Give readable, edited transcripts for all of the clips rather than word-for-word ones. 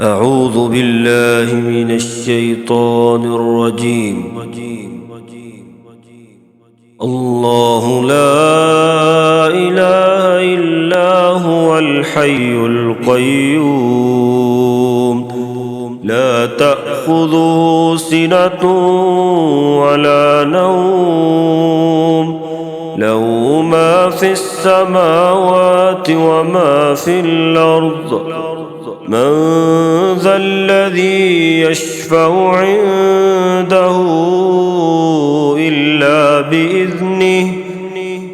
أعوذ بالله من الشيطان الرجيم. الله لا إله إلا هو الحي القيوم لا تأخذه سنة ولا نوم له ما في السماوات وما في الأرض من ذا الذي يشفع عنده إلا بإذنه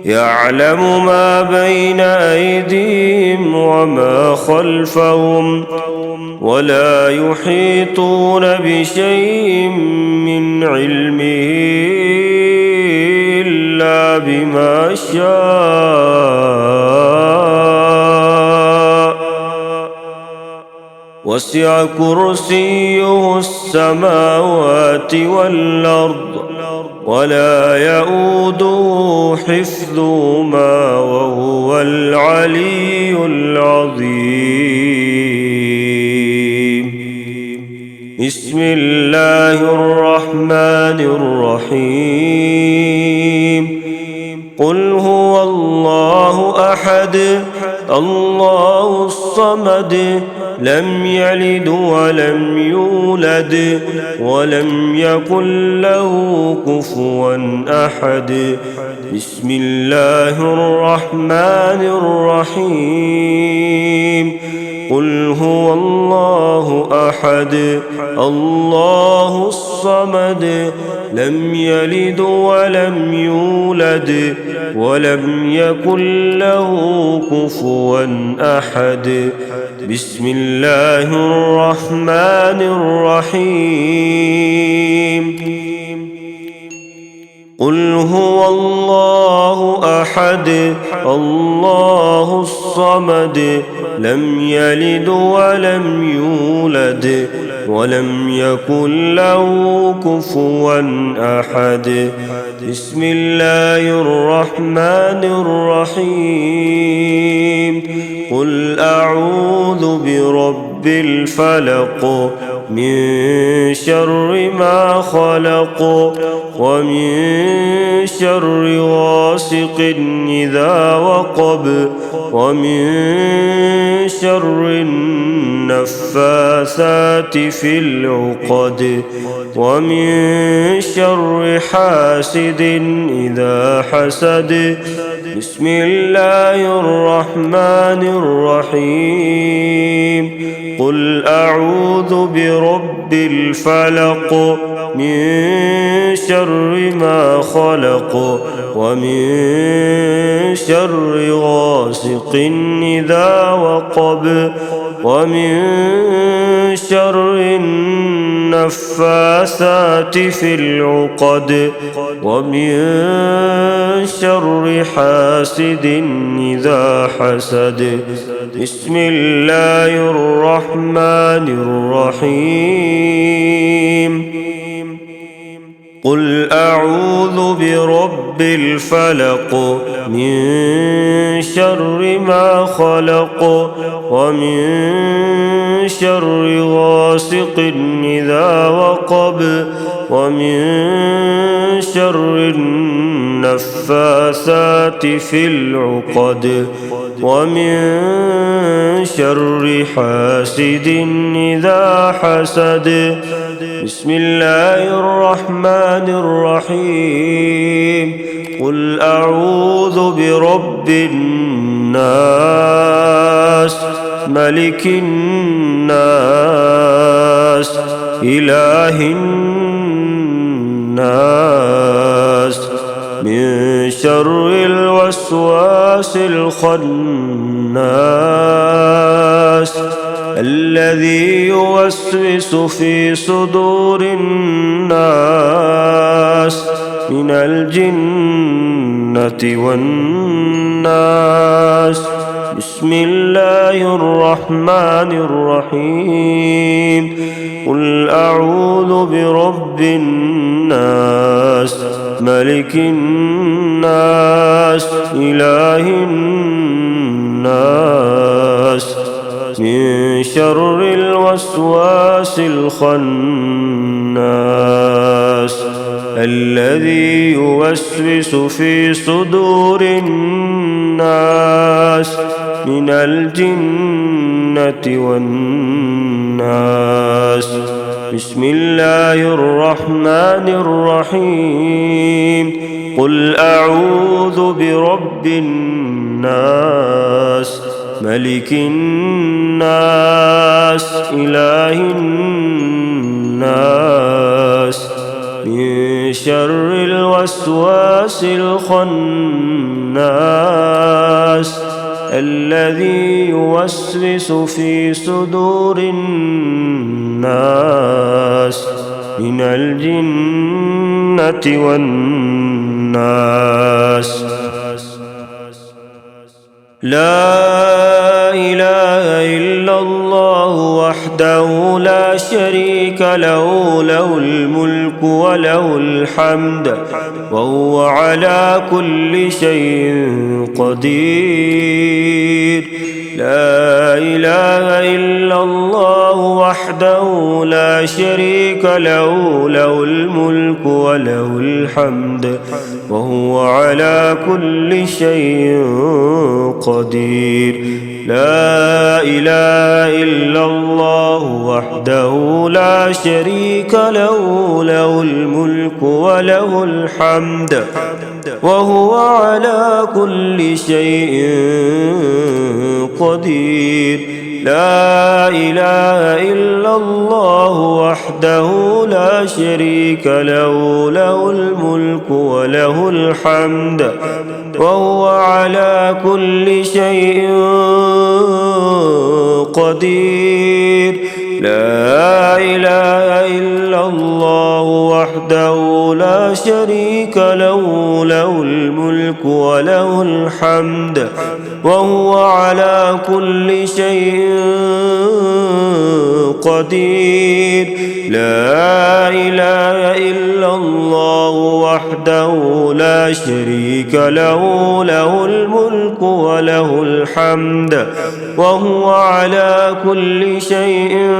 يعلم ما بين أيديهم وما خلفهم ولا يحيطون بشيء من علمه إلا بما شاء وسع كرسيه السماوات والأرض ولا يؤوده حفظهما وهو العلي العظيم. بسم الله الرحمن الرحيم. قل هو الله أحد الله الصمد لم يلد ولم يولد ولم يكن له كفوا أحد. بسم الله الرحمن الرحيم. قل هو الله أحد الله الصمد لم يلد ولم يولد ولم يكن له كفوا أحد. بسم الله الرحمن الرحيم. قل هو الله أحد الله الصمد لم يلد ولم يولد ولم يكن له كفوا أحد. بسم الله الرحمن الرحيم. قل أعوذ برب الفلق من شر ما خلق ومن شر غاسق إذا وقب ومن شر النفاثات في العقد ومن شر حاسد إذا حسد. بسم الله الرحمن الرحيم. قل أعوذ برب الفلق من شر ما خلق ومن شر غاسق إذا وقب ومن شر النفاثات في العقد ومن شر حاسد إذا حسد. بسم الله الرحمن الرحيم. قل أعوذ برب الفلق من شر ما خلق ومن شر غاسق إذا وقب ومن شر النفاثات في العقد ومن شر حاسد إذا حسد. بسم الله الرحمن الرحيم. قل أعوذ برب الناس ملك الناس إله الناس من شر الوسواس الخناس الذي يوسوس في صدور الناس من الجنة والناس. بسم الله الرحمن الرحيم. قل أعوذ برب الناس ملك الناس إله الناس من شر شر الوسواس الخناس الذي يوسوس في صدور الناس من الجنة والناس. بسم الله الرحمن الرحيم. قل أعوذ برب الناس ملك الناس إله الناس من شر الوسواس الخناس الذي يوسوس في صدور الناس من الجنة والناس. لا إله إلا الله وحده لا شريك له له الملك وله الحمد وهو على كل شيء قدير. لا إله إلا الله وحده لا شريك له له الملك وله الحمد وهو على كل شيء قدير. لا إله إلا الله وحده لا شريك له له الملك وله الحمد وهو على كل شيء قدير. لا إله إلا الله وحده لا شريك له له الملك وله الحمد وهو على كل شيء قدير. لا إله إلا الله وحده لا شريك له له الملك وله الحمد وهو على كل شيء قدير. لا إله إلا الله وحده لا شريك له له الملك وله الحمد وهو على كل شيء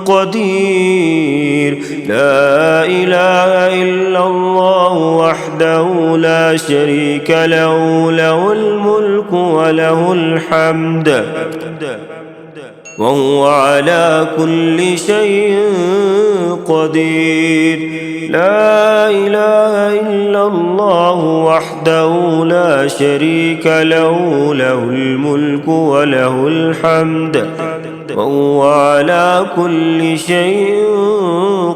قدير. لا إله إلا الله وحده لا شريك له له الملك وله الحمد وهو على كل شيء قدير. لا إله إلا الله وحده لا شريك له له الملك وله الحمد وهو على كل شيء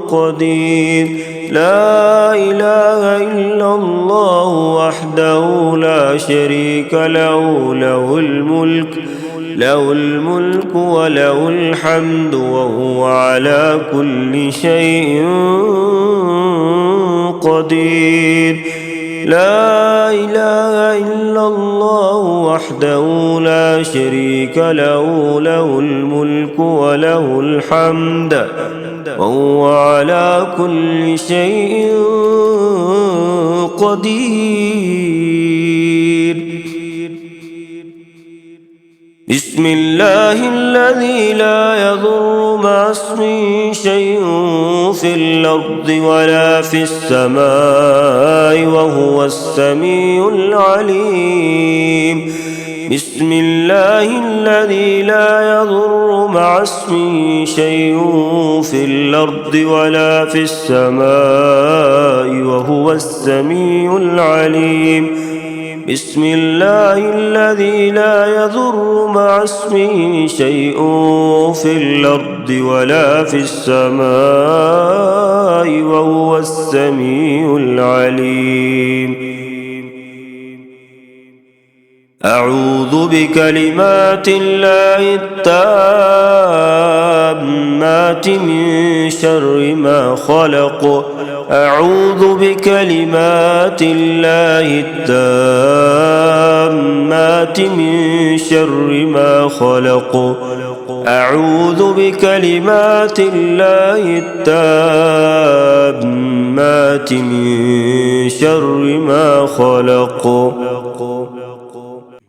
قدير. لا إله إلا الله وحده لا شريك له له الملك وله الحمد وهو على كل شيء قدير. لا إله إلا الله وحده لا شريك له له الملك وله الحمد وهو على كل شيء قدير. بسم الله الذي لا يضر مع اسمه شيء في الأرض ولا في السماء وهو السميع العليم. بسم الله الذي لا يضر مع اسمه شيء في الأرض ولا في السماء وهو السميع العليم. بسم الله الذي لا يضر مع اسمه شيء في الأرض ولا في السماء وهو السميع العليم. أعوذ بكلمات الله التامات من شر ما خلق. أعوذ بكلمات الله التامات من شر ما خلق. أعوذ بكلمات الله التامات من شر ما خلق.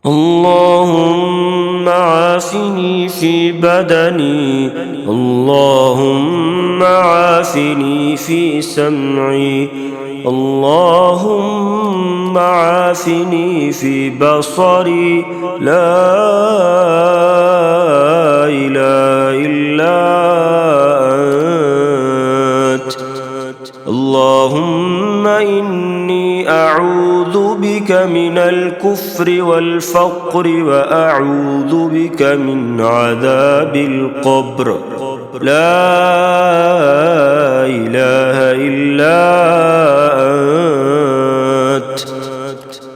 اللهم عافني في في بدني اللهم عافني في سمعي اللهم عافني في بصري لا إله إلا أنت اللهم إني أعوذ بك من الكفر والفقر وأعوذ بك من عذاب القبر لا إله إلا أنت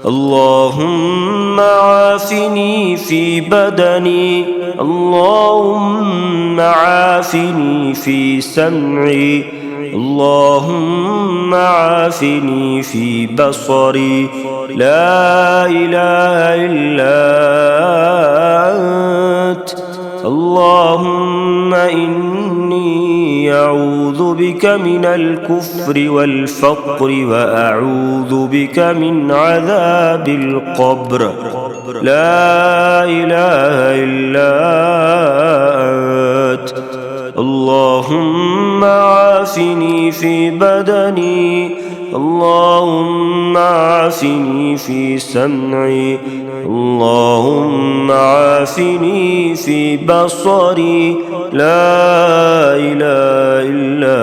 اللهم عافني في بدني اللهم عافني في سمعي اللهم عافني في بصري لا إله إلا أنت اللهم إني أعوذ بك من الكفر والفقر وأعوذ بك من عذاب القبر لا إله إلا أنت اللهم عافني في بدني اللهم عافني في سمعي اللهم عافني في بصري لا إله إلا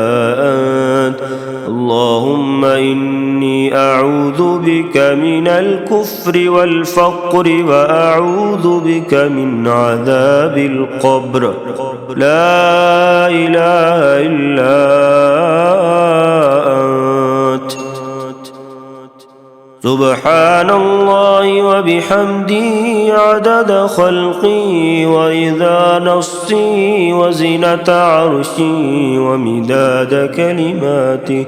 أنت اللهم إني أعوذ بك من الكفر والفقر وأعوذ بك من عذاب القبر لا إله إلا أنت سبحان الله وبحمده عدد خلقي ورضا نفسي وزنة عرشي ومداد كلماته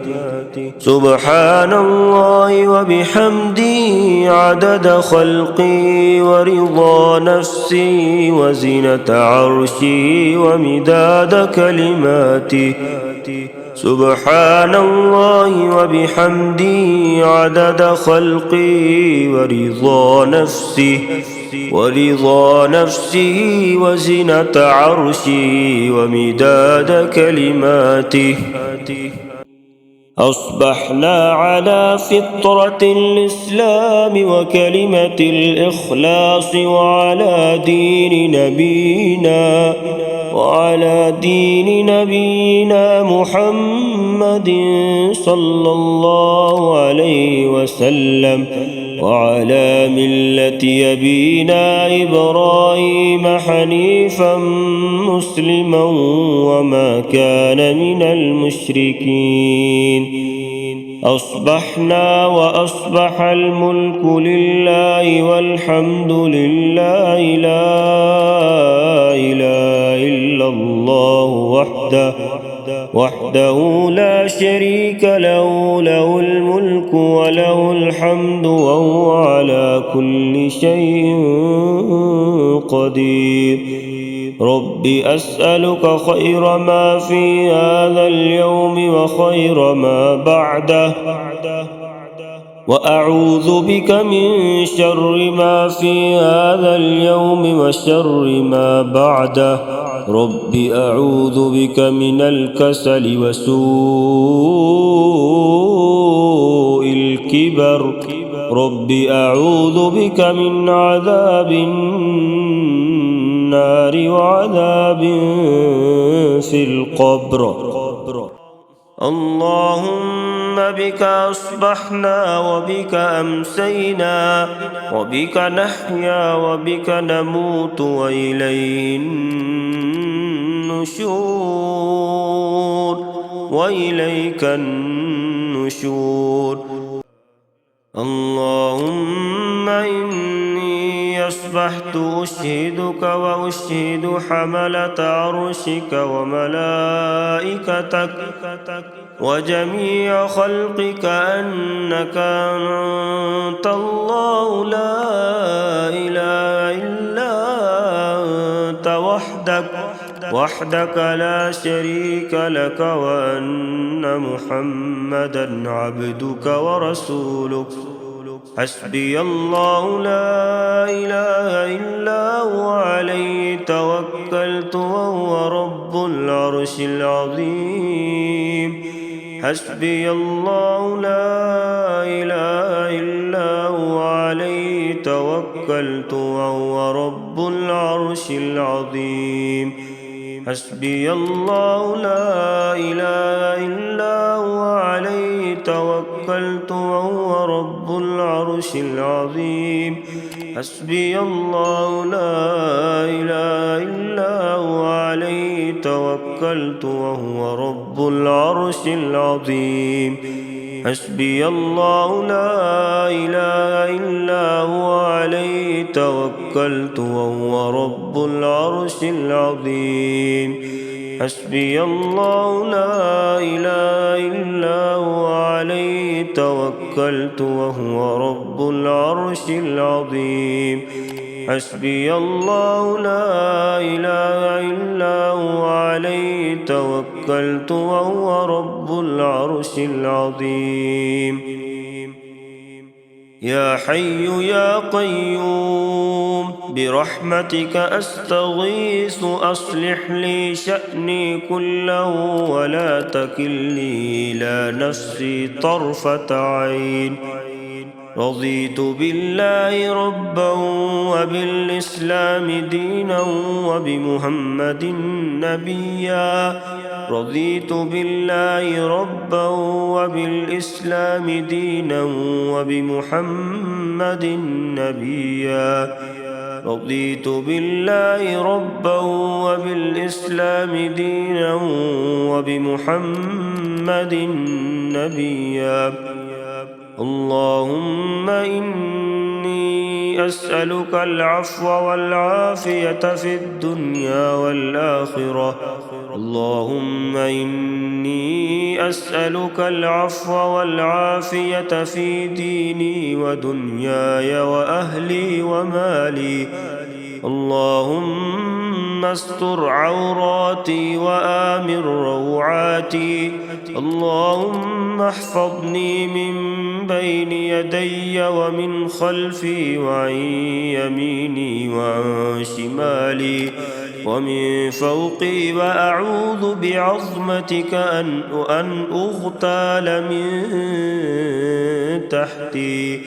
سبحان الله وبحمده عدد خلقي ورضا نفسي وزنة عرشي ومداد كلماته سبحان الله وبحمده عدد خلقي ورضا نفسي وزنة عرشي ومداد كلماته أصبحنا على فطرة الإسلام وكلمة الإخلاص وعلى دين نبينا محمد صلى الله عليه وسلم وعلى ملة أبينا إبراهيم حنيفا مسلما وما كان من المشركين أصبحنا وأصبح الملك لله والحمد لله لا إله إلا الله وحده لا شريك له له الملك وله الحمد وهو على كل شيء قدير رب أسألك خير ما في هذا اليوم وخير ما بعده وأعوذ بك من شر ما في هذا اليوم وشر ما بعده رب أعوذ بك من الكسل وسوء الكبر رب أعوذ بك من عذاب النار وعذاب في القبر اللهم بك أصبحنا وبك أمسينا وبك نحيا وبك نموت وإليه النشور وإليك النشور اللهم إني أصبحت أشهدك وأشهد حملة عرشك وملائكتك وجميع خلقك أنك أنت الله لا إله إلا أنت وحدك لا شريك لك وأن محمدا عبدك ورسولك حسبي الله لا إله إلا هو عليه توكلت وهو رب العرش العظيم. حسبي الله لا إله إلا هو عليه توكلت وهو رب العرش العظيم. حسبي الله لا إله إلا هو عليه توكلت وهو رب العرش العظيم. حسبي الله لا إله إلا هو عليه توكلت وهو رب العرش العظيم. حسبي الله لا إله إلا هو عليه توكلت وهو رب العرش العظيم. حسبي الله لا إله إلا هو عليه توكلت وهو رب العرش العظيم. حسبي الله لا إله إلا هو عليه توكلت وهو رب العرش العظيم. يا حي يا قيوم برحمتك أستغيث أصلح لي شأني كله ولا تكلني إلى نفسي طرفة عين. رضيت بالله ربا وبالإسلام دينا وبمحمد نبيا. رضيت بالله ربا وبالإسلام دينا وبمحمد نبيا. رضيت بالله ربا وبالإسلام دينا وبمحمد نبيا. اللهم إني أسألك العفو والعافية في الدنيا والآخرة. اللهم إني أسألك العفو والعافية في ديني ودنياي وأهلي ومالي. اللهم استر عوراتي وآمن روعاتي. اللهم احفظني من بين يدي ومن خلفي وعن يميني وعن شمالي ومن فوقي وأعوذ بعظمتك أن أغتال من تحتي.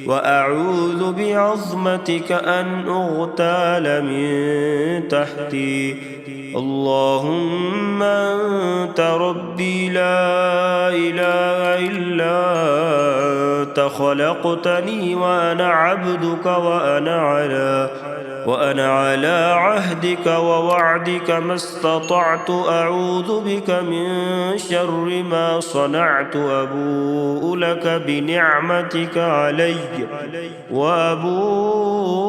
وأعوذ بعظمتك أن أغتال من تحتي. اللهم أنت ربي لا إله إلا أنت خلقتني وأنا عبدك وأنا على عهدك ووعدك ما استطعت. أعوذ بك من شر ما صنعت. أبوء لك بنعمتك علي وأبوء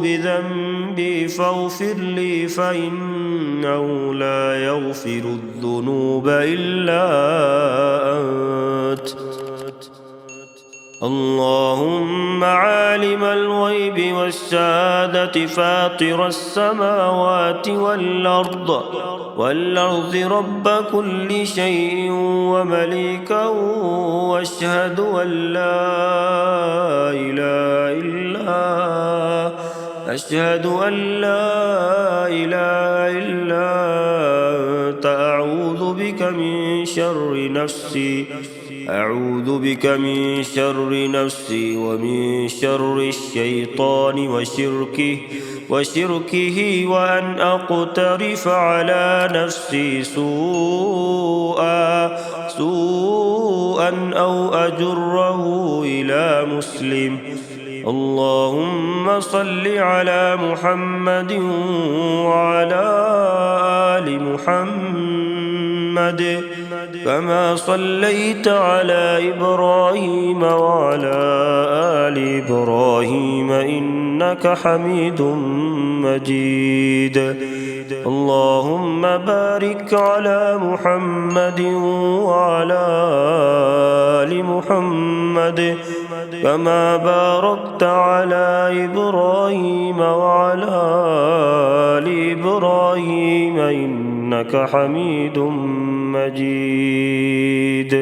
بذنبي فاغفر لي فإنه لا يغفر الذنوب إلا أنت. اللهم عالم الغيب والشهادة فاطر السماوات والأرض رب كل شيء ومليكه واشهد أن لا إله إلا أنت. أعوذ بك من شر نفسي. أعوذ بك من شر نفسي ومن شر الشيطان وشركه وأن أقترف على نفسي سوءا أو أجره إلى مسلم. اللهم صل على محمد وعلى آل محمد كما صليت على إبراهيم وعلى آل إبراهيم إنك حميد مجيد. اللهم بارك على محمد وعلى آل محمد كما باركت على إبراهيم وعلى آل إبراهيم إنك حميد مجيد.